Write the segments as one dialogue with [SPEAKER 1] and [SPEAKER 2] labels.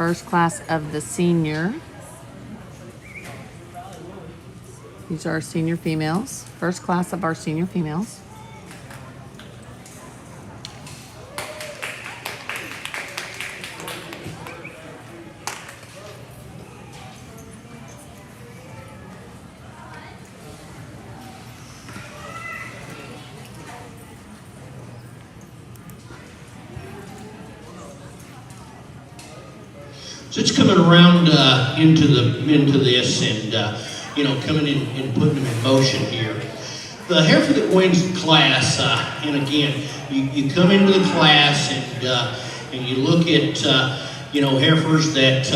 [SPEAKER 1] first class of the senior. These are our senior females. First class of our senior females.
[SPEAKER 2] So it's coming around into this, and you know, coming in and putting them in motion here. The heifer that wins the class, and again, you come into the class and you look at you know, heifers that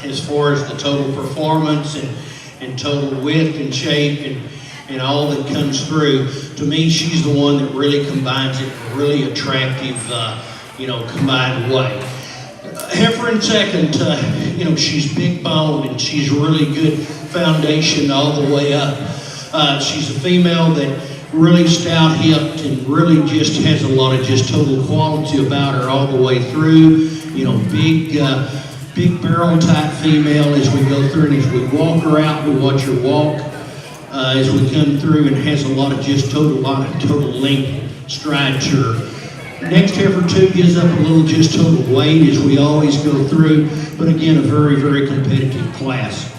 [SPEAKER 2] as far as the total performance and total width and shape and all that comes through. To me, she's the one that really combines it in a really attractive, you know, combined way. Heifer in second, you know, she's big boned and she's really good foundation all the way up. She's a female that really stout hipped and really just has a lot of just total quality about her all the way through. You know, big barrel type female as we go through, and as we walk her out, we watch her walk as we come through, and has a lot of just total length, stride to her. Next heifer two gives up a little just total weight as we always go through, but again, a very, very competitive class.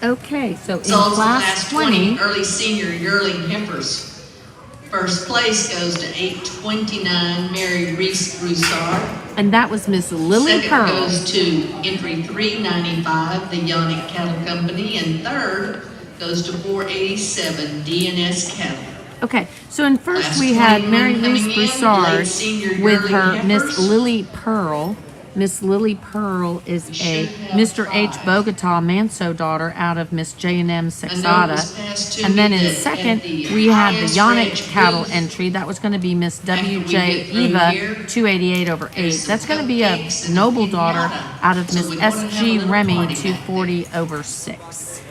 [SPEAKER 1] Okay, so in
[SPEAKER 3] So
[SPEAKER 1] class 20,
[SPEAKER 3] early senior yearling heifers. First place goes to 829 Mary Reese Broussard.
[SPEAKER 1] and that was Miss Lily
[SPEAKER 3] Second
[SPEAKER 1] Pearl.
[SPEAKER 3] goes to entry 395, the Yannick Cattle Company, and third goes to 487 DNS Cattle.
[SPEAKER 1] Okay, so in first
[SPEAKER 3] Class
[SPEAKER 1] we had
[SPEAKER 3] 21
[SPEAKER 1] Mary
[SPEAKER 3] coming
[SPEAKER 1] Reese
[SPEAKER 3] in,
[SPEAKER 1] Broussard
[SPEAKER 3] late senior
[SPEAKER 1] with
[SPEAKER 3] yearling
[SPEAKER 1] her Miss
[SPEAKER 3] heifers.
[SPEAKER 1] Lily Pearl. Miss Lily Pearl is a Mr. H. Bogota Manso daughter out of Miss J&M Sexada. And then in second, we had the Yannick cattle entry. That was going to be Miss W.J. Eva 288 over 8. That's going to be a noble daughter out of Miss S.G. Remy 240 over 6.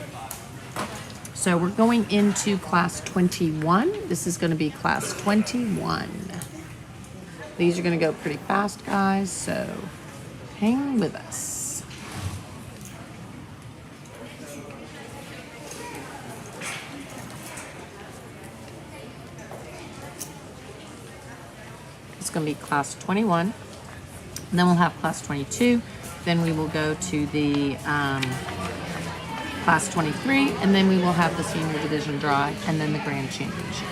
[SPEAKER 1] So we're going into class 21. This is going to be class 21. These are going to go pretty fast, guys, so hang with us. It's going to be class 21. And then we'll have class 22. Then we will go to the class 23, and then we will have the senior division dry, and then the grand championship.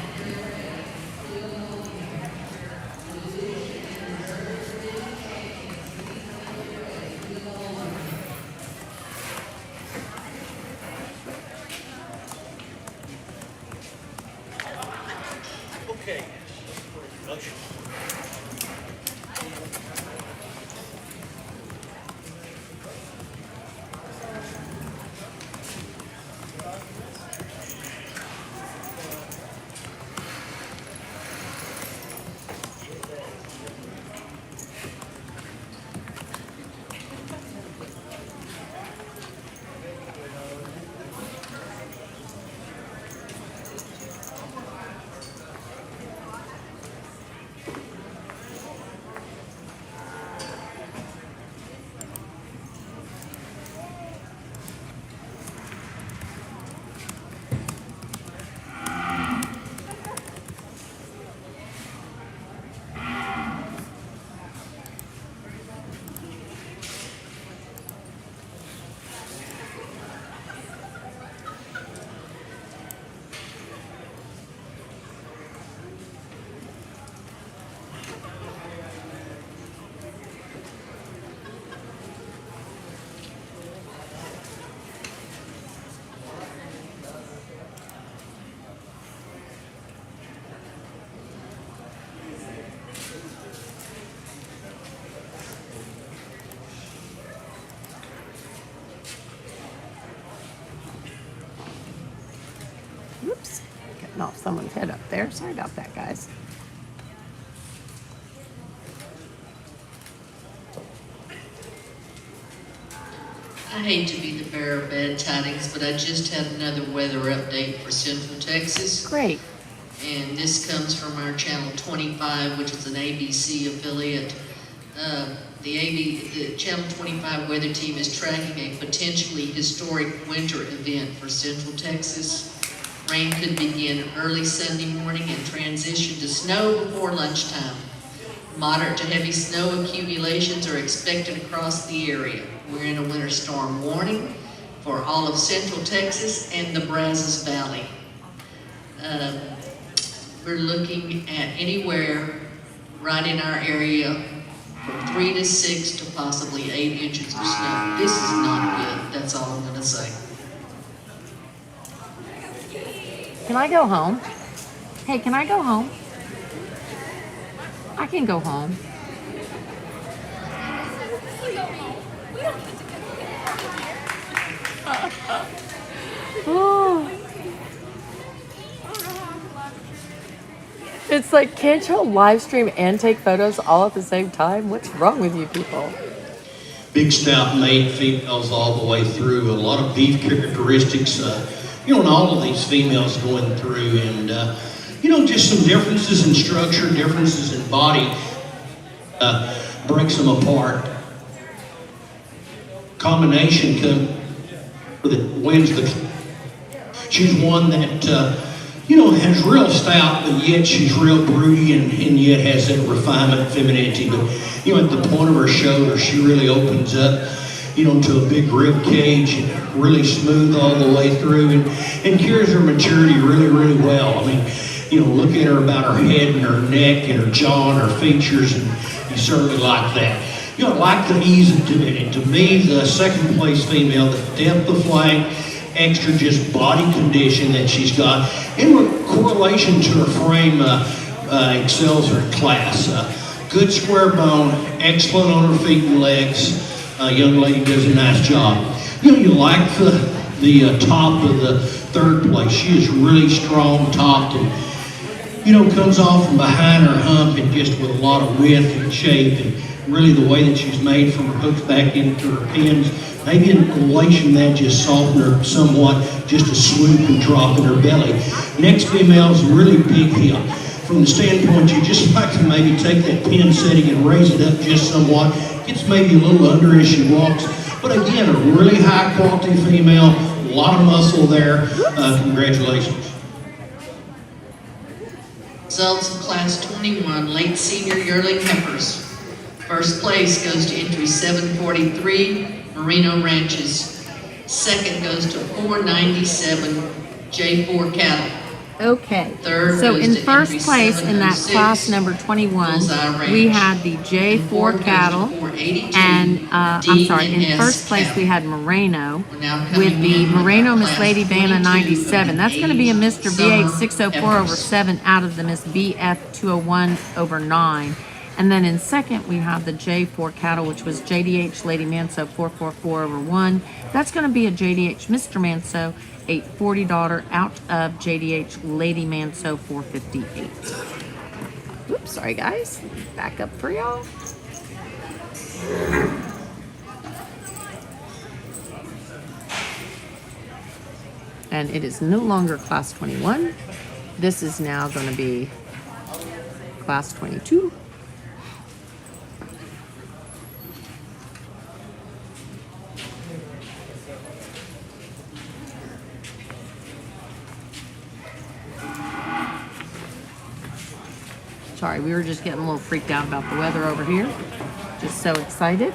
[SPEAKER 2] Okay.
[SPEAKER 1] Whoops, cutting off someone's head up there. Sorry about that, guys.
[SPEAKER 3] I hate to be the bearer of bad tidings, but I just had another weather update for Central Texas.
[SPEAKER 1] Great.
[SPEAKER 3] And this comes from our Channel 25, which is an ABC affiliate. The Channel 25 weather team is tracking a potentially historic winter event for Central Texas. Rain could begin early Sunday morning and transition to snow before lunchtime. Moderate to heavy snow accumulations are expected across the area. We're in a winter storm warning for all of Central Texas and the Brazos Valley. We're looking at anywhere right in our area from 3 to 6 to possibly 8 inches of snow. This is not good. That's all I'm going to say.
[SPEAKER 1] Can I go home? Hey, can I go home? I can go home. Oh. It's like, can't you live stream and take photos all at the same time? What's wrong with you people?
[SPEAKER 2] Big stout mate females all the way through. A lot of beef characteristics, and all of these females going through, and just some differences in structure, differences in body, breaks them apart. Combination that wins the. She's one that has real stout, but yet she's real broody, and yet has that refinement, femininity. But at the point of her shoulder, she really opens up, to a big rib cage, and really smooth all the way through, and carries her maturity really, really well. I mean, look at her about her head and her neck and her jaw and her features, and you certainly like that. Like the ease of doing it. To me, the second place female, the depth of flank, extra just body condition that she's got, in correlation to her frame, excels her class. Good square bone, excellent on her feet and legs. Young lady does a nice job. You like the top of the third place. She is really strong topped, and comes off from behind her hump, and just with a lot of width and shape, and really the way that she's made from her hooks back into her pins. Maybe in correlation that just soften her somewhat, just a swoop and drop in her belly. Next female's a really big hip. From the standpoint, you just like to maybe take that pin setting and raise it up just somewhat. Gets maybe a little under as she walks. But again, a really high quality female, a lot of muscle there. Congratulations.
[SPEAKER 3] Results of Class 21 late senior yearling heifers. First place goes to entry 743. Merino Ranches. Second goes to 497 J4 Cattle.
[SPEAKER 1] Okay.
[SPEAKER 3] Third
[SPEAKER 1] so
[SPEAKER 3] goes
[SPEAKER 1] in
[SPEAKER 3] to
[SPEAKER 1] first
[SPEAKER 3] entry
[SPEAKER 1] place in that
[SPEAKER 3] 706,
[SPEAKER 1] class number 21,
[SPEAKER 3] Bullseye Ranch.
[SPEAKER 1] we had the J4
[SPEAKER 3] Fourth
[SPEAKER 1] cattle,
[SPEAKER 3] goes to 482
[SPEAKER 1] and I'm sorry, in
[SPEAKER 3] D&S
[SPEAKER 1] first place
[SPEAKER 3] cattle.
[SPEAKER 1] we had Merino
[SPEAKER 3] We're now coming
[SPEAKER 1] with the
[SPEAKER 3] in with
[SPEAKER 1] Merino
[SPEAKER 3] our
[SPEAKER 1] Miss
[SPEAKER 3] class
[SPEAKER 1] Lady Vanna
[SPEAKER 3] 22
[SPEAKER 1] 97. That's going to be a Mr.
[SPEAKER 3] summer
[SPEAKER 1] BH 604 over
[SPEAKER 3] heifers.
[SPEAKER 1] 7 out of the Miss BF 201 over 9. And then in second, we have the J4 cattle, which was JDH Lady Manso 444 over 1. That's going to be a JDH Mr. Manso 840 daughter out of JDH Lady Manso 458. Oops, sorry guys. Back up for y'all. And it is no longer class 21. This is now going to be class 22. Sorry, we were just getting a little freaked out about the weather over here. Just so excited.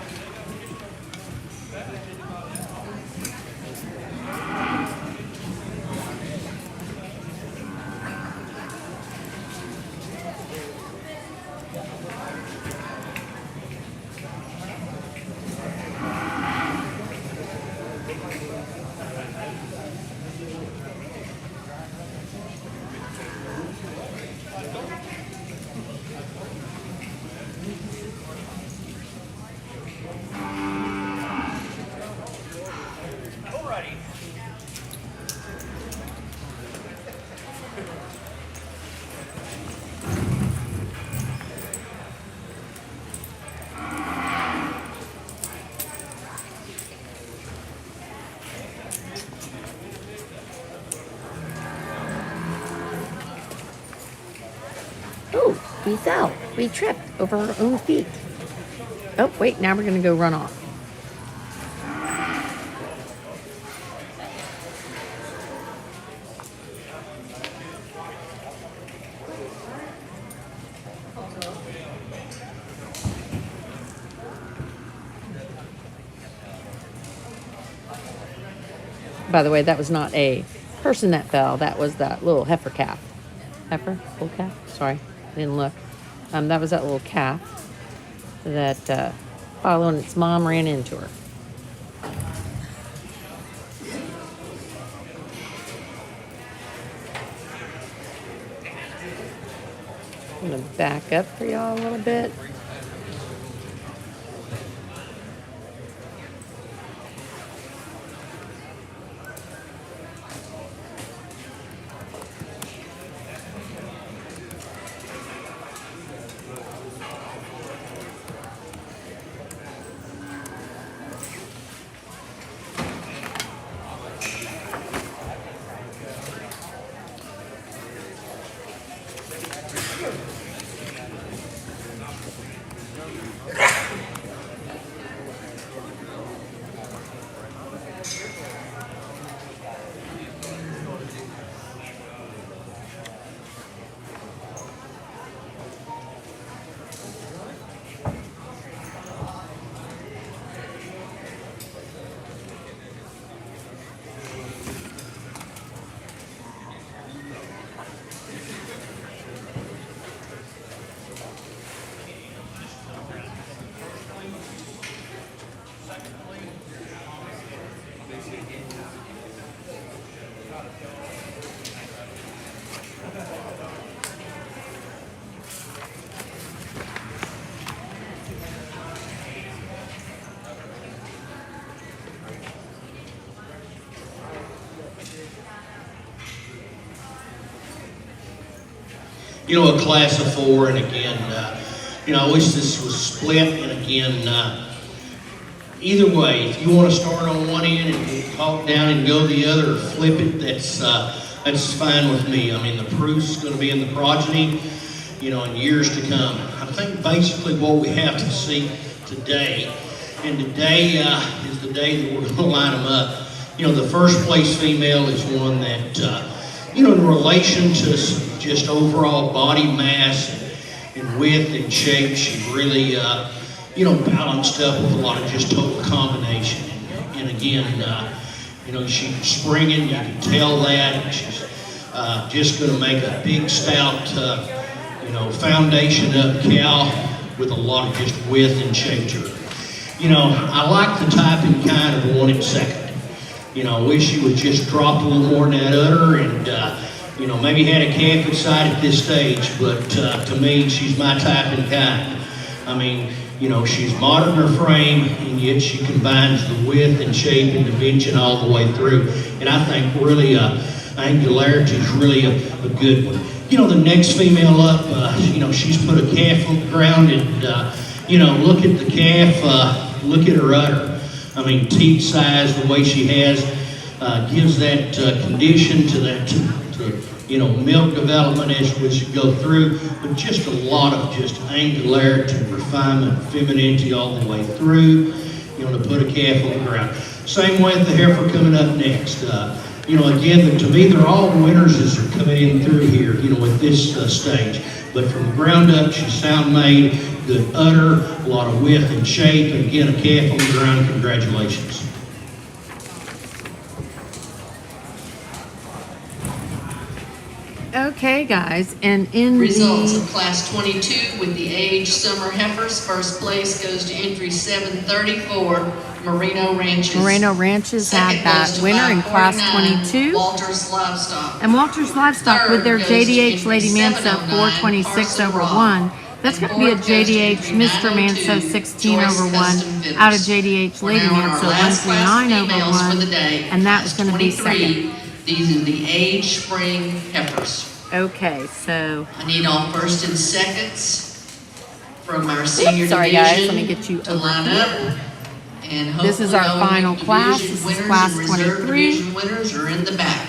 [SPEAKER 1] We fell. We tripped over our own feet. Oh, wait, now we're going to go run off. By the way, that was not a person that fell. That was that little heifer calf. Heifer? Little calf? Sorry, I didn't look. That was that little calf that following its mom ran into her. I'm going to back up for y'all a little bit.
[SPEAKER 2] You know, a class of 4, and again, you know, I wish this was split, and again, either way, if you want to start on one end and talk down and go the other, or flip it, that's fine with me. I mean, the proof's going to be in the progeny, you know, in years to come. I think basically what we have to see today, and today is the day that we're going to line them up. You know, the first place female is one that, you know, in relation to just overall body mass and width and shape, she's really, you know, balanced up with a lot of just total combination. And again, you know, she's springing, you can tell that, and she's just going to make a big, stout, you know, foundation up cow with a lot of just width and shape to her. You know, I like the type and kind of 1 and 2nd. You know, I wish she would just drop a little more in that udder and, you know, maybe had a calf inside at this stage, but to me, she's my type and kind. I mean, you know, she's modern her frame, and yet she combines the width and shape and dimension all the way through. And I think really, angularity is really a good one. You know, the next female up, you know, she's put a calf on the ground, and, you know, look at the calf, look at her udder. I mean, teat size, the way she has, gives that condition to that, you know, milk development as we should go through, but just a lot of just angularity, refinement, femininity all the way through, you know, to put a calf on the ground. Same way with the heifer coming up next. You know, again, to me, they're all winners as they're coming in through here, you know, at this stage. But from the ground up, she's sound made, good udder, a lot of width and shape, and again, a calf on the ground. Congratulations.
[SPEAKER 1] Okay, guys, and in
[SPEAKER 3] Results
[SPEAKER 1] the
[SPEAKER 3] of Class 22 with the age summer heifers. First place goes to entry 734, Merino Ranches.
[SPEAKER 1] Merino Ranches had
[SPEAKER 3] Second
[SPEAKER 1] that
[SPEAKER 3] goes to
[SPEAKER 1] winner in Class
[SPEAKER 3] 549,
[SPEAKER 1] 22.
[SPEAKER 3] Walters Livestock.
[SPEAKER 1] And Walters Livestock with their
[SPEAKER 3] Third goes to
[SPEAKER 1] JDH
[SPEAKER 3] entry
[SPEAKER 1] Lady Manso
[SPEAKER 3] 709,
[SPEAKER 1] 426
[SPEAKER 3] Parson
[SPEAKER 1] over
[SPEAKER 3] Rock.
[SPEAKER 1] 1. That's
[SPEAKER 3] And
[SPEAKER 1] going to be a
[SPEAKER 3] fourth goes to
[SPEAKER 1] JDH
[SPEAKER 3] entry
[SPEAKER 1] Mr. Manso
[SPEAKER 3] 902,
[SPEAKER 1] 16
[SPEAKER 3] Joyce
[SPEAKER 1] over 1
[SPEAKER 3] Custom Fitters.
[SPEAKER 1] out of JDH
[SPEAKER 3] We're
[SPEAKER 1] Lady
[SPEAKER 3] now on our
[SPEAKER 1] Manso
[SPEAKER 3] last class
[SPEAKER 1] 139 over
[SPEAKER 3] females
[SPEAKER 1] 1.
[SPEAKER 3] for the day.
[SPEAKER 1] And that was
[SPEAKER 3] Class
[SPEAKER 1] going to be
[SPEAKER 3] 23.
[SPEAKER 1] second.
[SPEAKER 3] These are the age spring heifers.
[SPEAKER 1] Okay, so
[SPEAKER 3] I need all first and seconds from our senior
[SPEAKER 1] sorry,
[SPEAKER 3] division
[SPEAKER 1] guys, let me get you
[SPEAKER 3] to
[SPEAKER 1] over
[SPEAKER 3] line
[SPEAKER 1] here.
[SPEAKER 3] up. And
[SPEAKER 1] This is
[SPEAKER 3] hopefully
[SPEAKER 1] our
[SPEAKER 3] all
[SPEAKER 1] final
[SPEAKER 3] division
[SPEAKER 1] class. This is
[SPEAKER 3] winners
[SPEAKER 1] class
[SPEAKER 3] and reserve
[SPEAKER 1] 23.
[SPEAKER 3] division winners are in the back.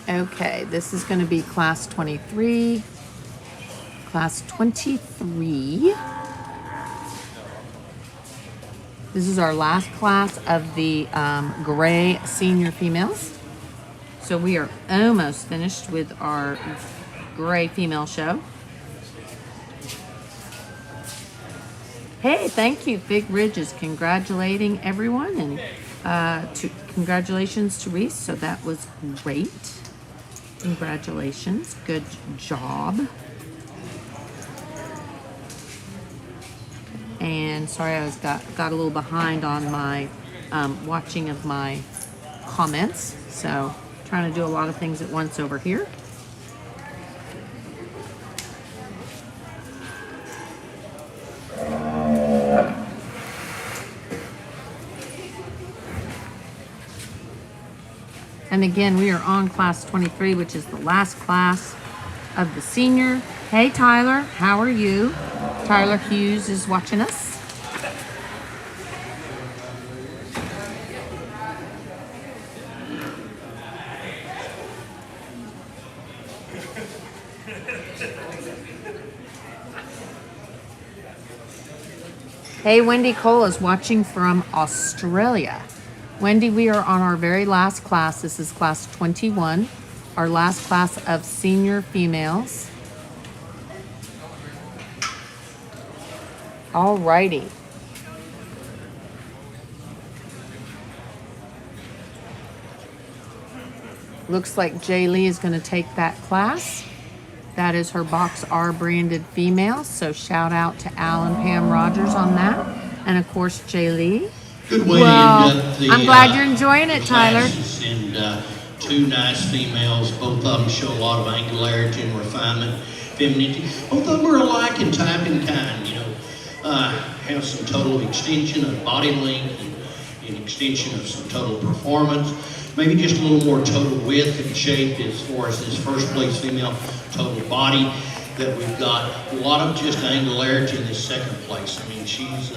[SPEAKER 1] Okay, this is going to be class 23. Class 23. This is our last class of the gray senior females. So we are almost finished with our gray female show. Hey, thank you. Big Ridge is congratulating everyone, and congratulations to Reese. So that was great. Congratulations. Good job. And sorry, I got a little behind on my watching of my comments. So trying to do a lot of things at once over here. And again, we are on class 23, which is the last class of the senior. Hey, Tyler, how are you? Tyler Hughes is watching us. Hey, Wendy Cole is watching from Australia. Wendy, we are on our very last class. This is class 21, our last class of senior females. All righty. Looks like Jay Lee is going to take that class. That is her Box R branded female. So shout out to Al and Pam Rogers on that. And of course, Jay Lee.
[SPEAKER 2] Good way
[SPEAKER 1] Well,
[SPEAKER 2] to end up the,
[SPEAKER 1] I'm glad you're enjoying it, Tyler.
[SPEAKER 2] And two nice females. Both of them show a lot of angularity and refinement, femininity. Both of them are alike in type and kind, you know. Have some total extension of body length and extension of some total performance. Maybe just a little more total width and shape as far as this first place female total body that we've got. A lot of just angularity in this second place. I mean, she's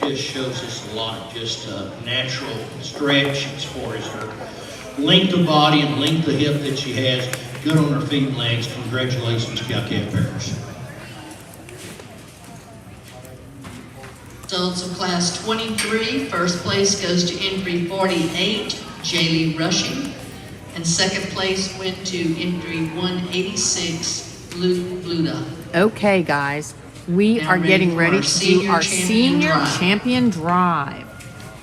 [SPEAKER 2] just shows us a lot of just natural stretch as far as her length of body and length of hip that she has. Good on her feet and legs. Congratulations, Calcaf Paris.
[SPEAKER 3] Results of class 23. First place goes to entry 48, Jaylee Rushing. And second place went to entry 186, Luke Bluda.
[SPEAKER 1] Okay, guys. We are getting ready to do our senior champion drive.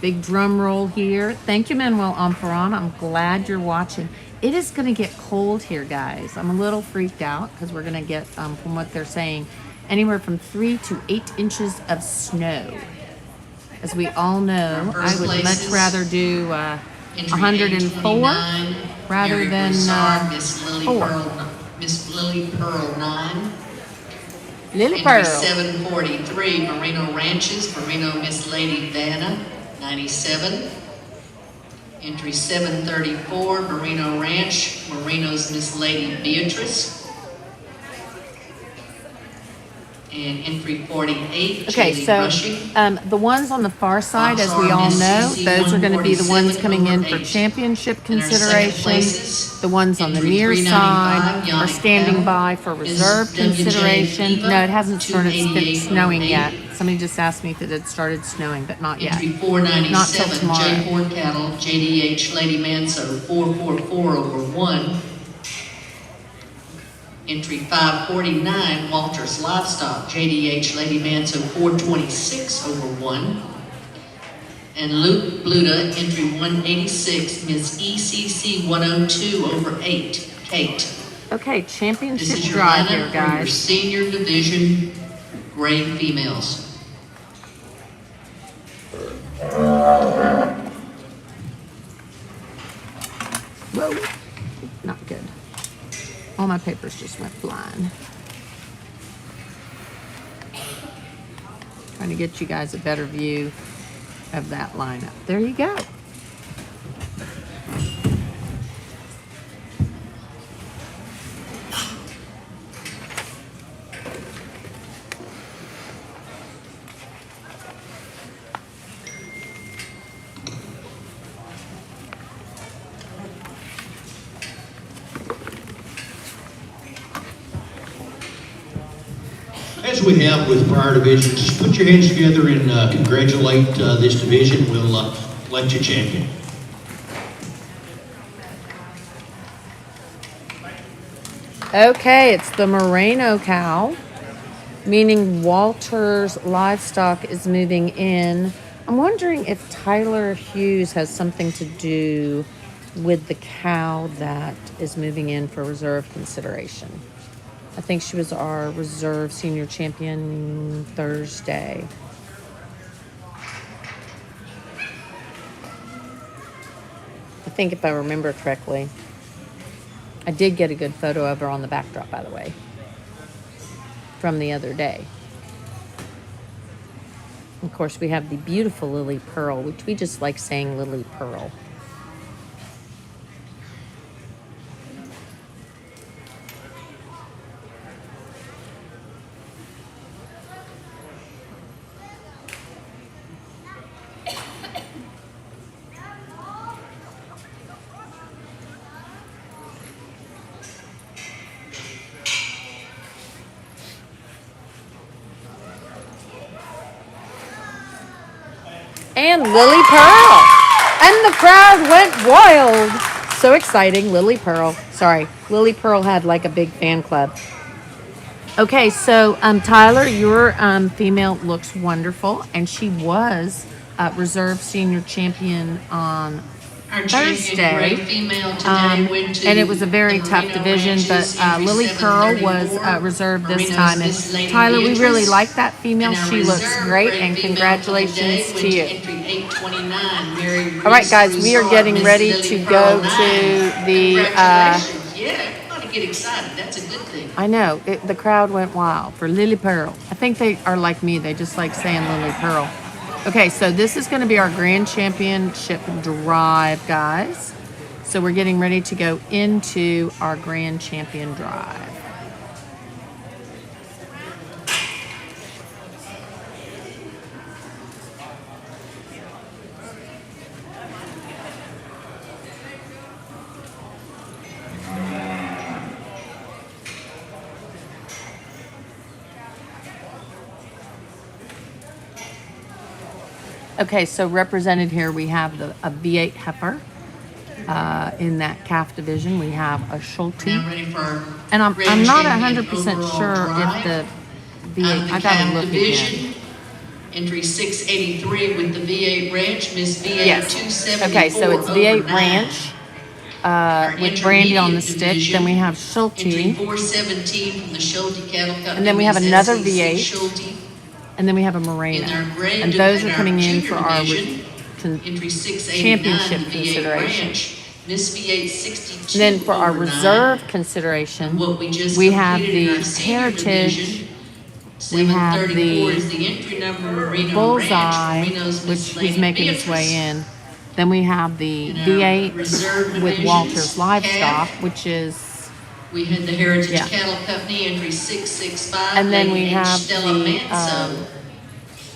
[SPEAKER 1] Big drum roll here. Thank you, Manuel Amparan. I'm glad you're watching. It is going to get cold here, guys. I'm a little freaked out because we're going to get, from what they're saying, anywhere from 3 to 8 inches of snow. As we all know, I would much rather do 104 rather than 4.
[SPEAKER 3] Miss Lily Pearl 9.
[SPEAKER 1] Lily Pearl.
[SPEAKER 3] Entry 743, Merino Ranches, Merino Miss Lady Vanna, 97. Entry 734, Merino Ranch, Merino's Miss Lady Beatrice. And entry 48,
[SPEAKER 1] okay, so the ones on the far side, as we all know, those are going to be the ones coming in for championship consideration. The ones on the near side are standing by for reserve consideration. No, it hasn't started snowing yet. Somebody just asked me if it had started snowing, but not yet.
[SPEAKER 3] Entry 497,
[SPEAKER 1] not till tomorrow.
[SPEAKER 3] J. Ford Cattle, JDH Lady Manso, 444 over 1. Entry 549, Walters Livestock, JDH Lady Manso, 426 over 1. And Luke Bluda, entry 186, Ms. ECC 102 over 8. Kate.
[SPEAKER 1] Okay, championship
[SPEAKER 3] This is your
[SPEAKER 1] drive
[SPEAKER 3] lineup
[SPEAKER 1] here,
[SPEAKER 3] for your
[SPEAKER 1] guys.
[SPEAKER 3] senior division grade females.
[SPEAKER 1] Whoa, not good. All my papers just went flying. Trying to get you guys a better view of that lineup. There you go.
[SPEAKER 2] as we have with prior divisions, just put your hands together and congratulate this division. We'll elect you champion.
[SPEAKER 1] Okay, it's the Moreno cow, meaning Walter's Livestock is moving in. I'm wondering if Tyler Hughes has something to do with the cow that is moving in for reserve consideration. I think she was our reserve senior champion Thursday. I think if I remember correctly. I did get a good photo of her on the backdrop, by the way, from the other day. Of course, we have the beautiful Lily Pearl, which we just like saying Lily Pearl. And Lily Pearl. And the crowd went wild. So exciting. Lily Pearl. Sorry. Lily Pearl had like a big fan club. Okay, so Tyler, your female looks wonderful. And she was reserve senior champion on
[SPEAKER 3] Our
[SPEAKER 1] Thursday.
[SPEAKER 3] champion great female today went to
[SPEAKER 1] And it was a very
[SPEAKER 3] the
[SPEAKER 1] tough
[SPEAKER 3] Merino
[SPEAKER 1] division,
[SPEAKER 3] Ranches
[SPEAKER 1] but
[SPEAKER 3] entry
[SPEAKER 1] Lily Pearl was
[SPEAKER 3] 734.
[SPEAKER 1] reserved this
[SPEAKER 3] Merino's
[SPEAKER 1] time.
[SPEAKER 3] Miss
[SPEAKER 1] And
[SPEAKER 3] Lady
[SPEAKER 1] Tyler, we really
[SPEAKER 3] Beatrice.
[SPEAKER 1] like that female.
[SPEAKER 3] And our
[SPEAKER 1] She looks
[SPEAKER 3] reserve
[SPEAKER 1] great,
[SPEAKER 3] great
[SPEAKER 1] and
[SPEAKER 3] female
[SPEAKER 1] congratulations
[SPEAKER 3] today
[SPEAKER 1] to
[SPEAKER 3] went
[SPEAKER 1] you.
[SPEAKER 3] Entry 829, Mary
[SPEAKER 1] All right, guys, we are
[SPEAKER 3] Broussard,
[SPEAKER 1] getting
[SPEAKER 3] Miss
[SPEAKER 1] ready
[SPEAKER 3] Lily
[SPEAKER 1] to
[SPEAKER 3] Pearl
[SPEAKER 1] go
[SPEAKER 3] 9.
[SPEAKER 1] to the,
[SPEAKER 3] Congratulations. Yeah, everybody get excited. That's a good thing.
[SPEAKER 1] I know, the crowd went wild for Lily Pearl. I think they are like me. They just like saying Lily Pearl. Okay, so this is going to be our grand championship drive, guys. So we're getting ready to go into our grand champion drive. Okay, so represented here we have a V8 heifer. In that calf division, we have a Schulte.
[SPEAKER 3] Now ready for our
[SPEAKER 1] And I'm
[SPEAKER 3] grand
[SPEAKER 1] not
[SPEAKER 3] champion
[SPEAKER 1] 100%
[SPEAKER 3] overall
[SPEAKER 1] sure
[SPEAKER 3] drive.
[SPEAKER 1] if the
[SPEAKER 3] On
[SPEAKER 1] V8,
[SPEAKER 3] the
[SPEAKER 1] I gotta
[SPEAKER 3] calf
[SPEAKER 1] look
[SPEAKER 3] division,
[SPEAKER 1] again.
[SPEAKER 3] entry 683 with the V8 Ranch, Miss V8
[SPEAKER 1] Yes.
[SPEAKER 3] 274.
[SPEAKER 1] Okay, so it's V8
[SPEAKER 3] over 9.
[SPEAKER 1] Ranch
[SPEAKER 3] Our
[SPEAKER 1] with Brandy on the
[SPEAKER 3] intermediate
[SPEAKER 1] stick.
[SPEAKER 3] division,
[SPEAKER 1] Then we have
[SPEAKER 3] Entry
[SPEAKER 1] Schulte.
[SPEAKER 3] 417 from the Schulte Cattle Company.
[SPEAKER 1] And then we have
[SPEAKER 3] Miss
[SPEAKER 1] another
[SPEAKER 3] SEC
[SPEAKER 1] V8.
[SPEAKER 3] Schulte.
[SPEAKER 1] And then we have a
[SPEAKER 3] In
[SPEAKER 1] Moreno.
[SPEAKER 3] our grade
[SPEAKER 1] And those
[SPEAKER 3] in
[SPEAKER 1] are
[SPEAKER 3] our
[SPEAKER 1] coming in
[SPEAKER 3] junior
[SPEAKER 1] for our
[SPEAKER 3] division, Entry 689,
[SPEAKER 1] championship
[SPEAKER 3] the V8
[SPEAKER 1] consideration.
[SPEAKER 3] Ranch, Miss V8 62
[SPEAKER 1] And then for our
[SPEAKER 3] over 9.
[SPEAKER 1] reserve consideration,
[SPEAKER 3] What we just
[SPEAKER 1] we have
[SPEAKER 3] completed in
[SPEAKER 1] the
[SPEAKER 3] our senior
[SPEAKER 1] Heritage.
[SPEAKER 3] division,
[SPEAKER 1] We have
[SPEAKER 3] 734
[SPEAKER 1] the
[SPEAKER 3] is the entry number Merino
[SPEAKER 1] Bullseye,
[SPEAKER 3] Ranch, Merino's
[SPEAKER 1] which
[SPEAKER 3] Miss
[SPEAKER 1] he's
[SPEAKER 3] Lady
[SPEAKER 1] making his way
[SPEAKER 3] Beatrice.
[SPEAKER 1] in. Then we have the
[SPEAKER 3] In our
[SPEAKER 1] V8
[SPEAKER 3] reserve
[SPEAKER 1] with
[SPEAKER 3] divisions,
[SPEAKER 1] Walter's Livestock,
[SPEAKER 3] calf.
[SPEAKER 1] which is,
[SPEAKER 3] We had the Heritage
[SPEAKER 1] Yeah.
[SPEAKER 3] Cattle Company, entry 665.
[SPEAKER 1] and then
[SPEAKER 3] Lady
[SPEAKER 1] we
[SPEAKER 3] H.
[SPEAKER 1] have
[SPEAKER 3] Stella
[SPEAKER 1] the
[SPEAKER 3] Manso.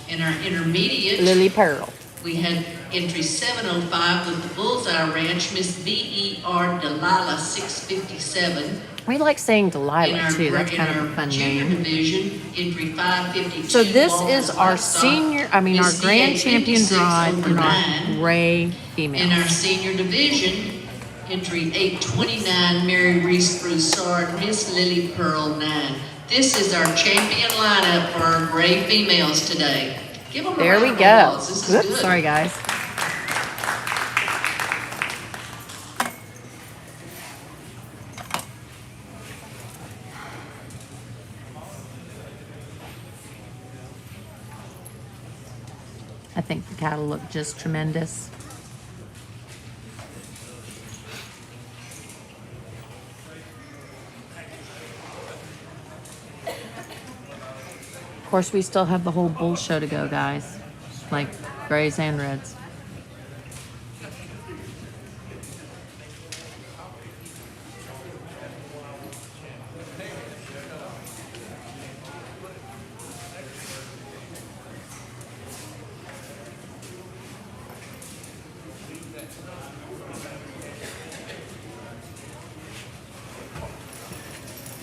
[SPEAKER 3] In our intermediate,
[SPEAKER 1] Lily Pearl.
[SPEAKER 3] we had entry 705 with the Bullseye Ranch, Miss VER Delilah 657.
[SPEAKER 1] We like saying
[SPEAKER 3] In
[SPEAKER 1] Delilah
[SPEAKER 3] our,
[SPEAKER 1] too. That's kind of a fun
[SPEAKER 3] junior
[SPEAKER 1] name.
[SPEAKER 3] division, entry 552.
[SPEAKER 1] So this
[SPEAKER 3] Walter's
[SPEAKER 1] is our
[SPEAKER 3] Livestock,
[SPEAKER 1] senior, our
[SPEAKER 3] Miss
[SPEAKER 1] grand
[SPEAKER 3] VA
[SPEAKER 1] champion
[SPEAKER 3] 56
[SPEAKER 1] drive
[SPEAKER 3] over
[SPEAKER 1] in our
[SPEAKER 3] 9.
[SPEAKER 1] gray
[SPEAKER 3] In our
[SPEAKER 1] females.
[SPEAKER 3] senior division, entry 829, Mary Reese Broussard, Miss Lily Pearl 9. This is our champion lineup for our gray females today. Give them a
[SPEAKER 1] There
[SPEAKER 3] round
[SPEAKER 1] we
[SPEAKER 3] of
[SPEAKER 1] go.
[SPEAKER 3] applause. This is
[SPEAKER 1] Oops,
[SPEAKER 3] good.
[SPEAKER 1] sorry guys. I think the cattle look just tremendous. Of course, we still have the whole bull show to go, guys. Like grays and reds.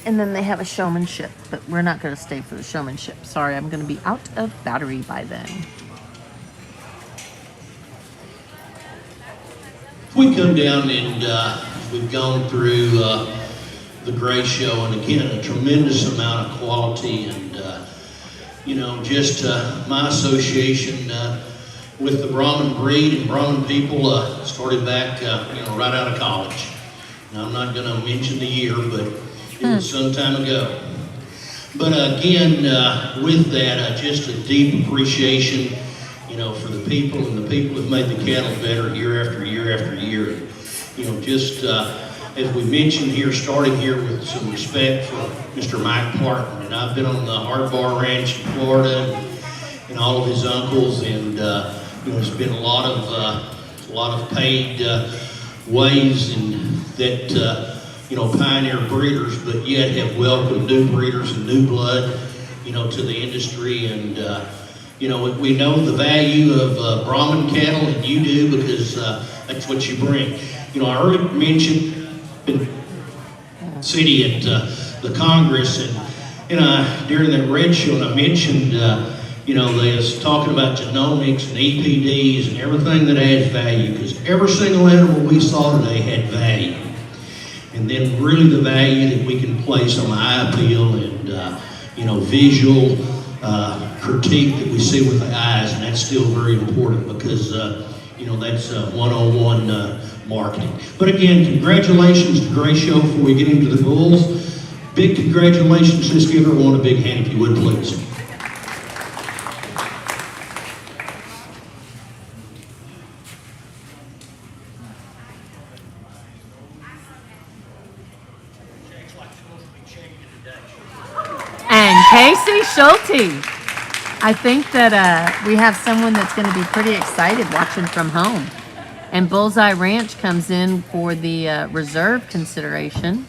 [SPEAKER 1] And then they have a showmanship, but we're not going to stay for the showmanship. Sorry, I'm going to be out of battery by then.
[SPEAKER 2] We come down and we've gone through the Gray Show, and again, a tremendous amount of quality, and you know, just my association with the Brahmin breed and Brahmin people started back, you know, right out of college. Now, I'm not going to mention the year, but it was some time ago. But again, with that, just a deep appreciation, you know, for the people, and the people have made the cattle better year after year after year. You know, just as we mentioned here, starting here with some respect for Mr. Mike Parton. And I've been on the Hard Bar Ranch in Florida and all of his uncles, and you know, there's been a lot of paid ways and that you know, pioneer breeders, but yet have welcomed new breeders and new blood, you know, to the industry. And you know, we know the value of Brahmin cattle, and you do, because that's what you bring. You know, I already mentioned city at the Congress, and during that Red Show, and I mentioned, you know, they was talking about genomics and EPDs and everything that adds value, because every single animal we saw today had value. And then really the value that we can place on eye appeal and, you know, visual critique that we see with the eyes, and that's still very important, because, you know, that's one-on-one marketing. But again, congratulations to Gray Show before we get into the bulls. Big congratulations. Let's give everyone a big hand if you would, please.
[SPEAKER 1] And Casey Schulte. I think that we have someone that's going to be pretty excited watching from home. And Bullseye Ranch comes in for the reserve consideration.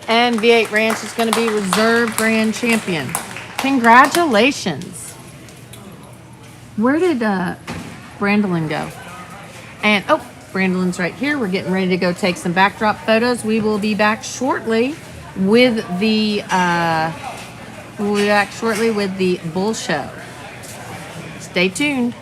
[SPEAKER 1] And V8 Ranch is going to be reserve grand champion. Congratulations. Where did Brandolin go? And, oh, Brandolin's right here. We're getting ready to go take some backdrop photos. We will be back shortly with the bull show. Stay tuned.